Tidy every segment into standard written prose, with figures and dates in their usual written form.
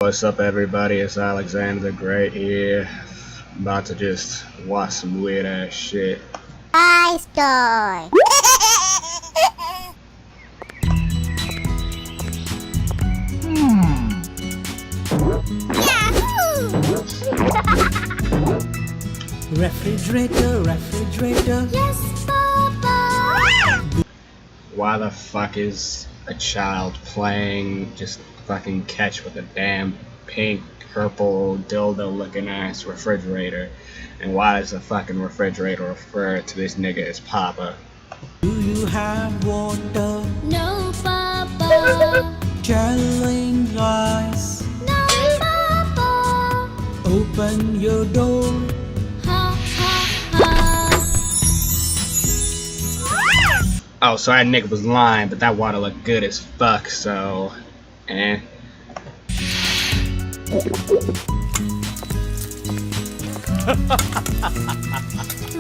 What's up, everybody? It's Alexander the Great here. About to just watch some weird ass shit. Toy Story. Refrigerator, refrigerator. Yes, Papa. Why the fuck is a child playing just fucking catch with a damn pink, purple, dildo looking ass refrigerator? And why does the fucking refrigerator refer to this nigga as Papa? Do you have water? No, Papa. Telling lies. No, Papa. Open your door. Ha ha ha. Oh, so that nigga was lying, but that water looked good as fuck, so...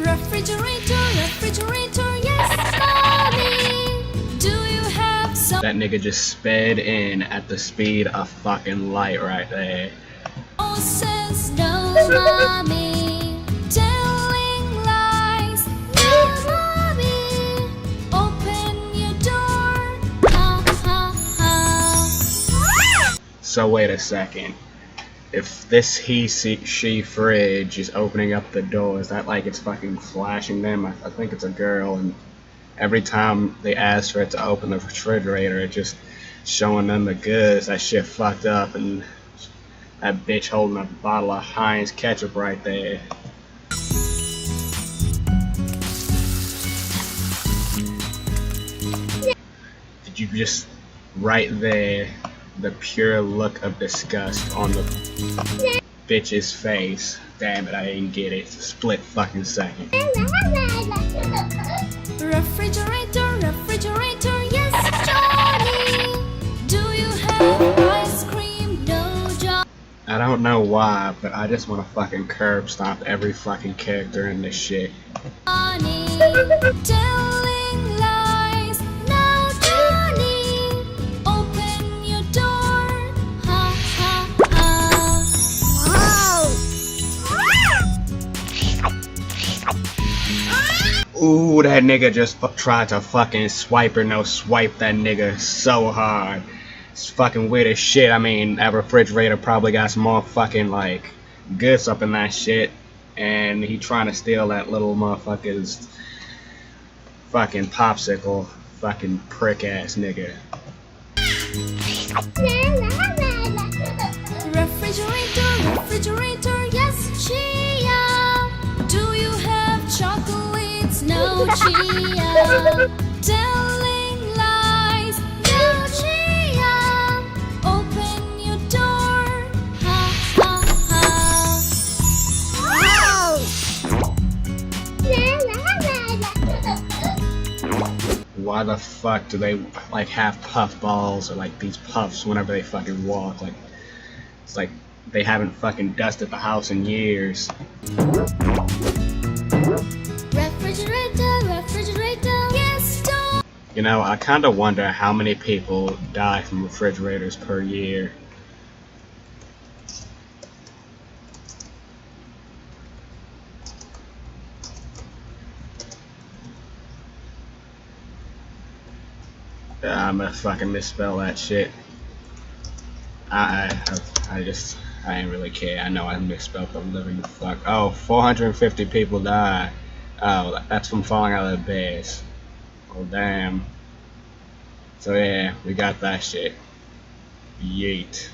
Refrigerator, refrigerator, yes, Mommy. Do you have some That nigga just sped in at the speed of fucking light right there. says no, Mommy? Telling lies, no, Mommy. Open your door. Ha ha ha. So wait a second. If this she fridge is opening up the door, is that like it's fucking flashing them? I think it's a girl, and every time they ask for it to open the refrigerator, it's just showing them the goods. That shit fucked up, and that bitch holding a bottle of Heinz ketchup right there. Did you just right there? The pure look of disgust on the bitch's face. Damn it, I didn't get it. It's a split fucking second. Refrigerator, refrigerator, yes, Johnny. Do you have ice cream? No, Johnny. I don't know why, but I just want to fucking curb stomp every fucking character in this shit. Telling lies, no, Johnny. Open your door. Ha ha ha. Ooh, that nigga just tried to fucking swipe or no swipe that nigga so hard. It's fucking weird as shit. I mean, that refrigerator probably got some more fucking like goods up in that shit, and he trying to steal that little motherfucker's fucking popsicle. Fucking prick ass nigga. Refrigerator, refrigerator, yes, Chia. Do you have chocolates? No, Chia. Telling lies, no, Chia. Open your door. Ha ha ha. Why the fuck do they like have puff balls or like these puffs whenever they fucking walk? Like, it's like they haven't fucking dusted the house in years. Refrigerator, refrigerator, yes, door. You know, I kinda wonder how many people die from refrigerators per year. I'm gonna fucking misspell that shit. I ain't really care. I know I misspelled the living fuck. Oh, 450 people died. Oh, that's from falling out of the beds. Oh, damn. So yeah, we got that shit. Yeet.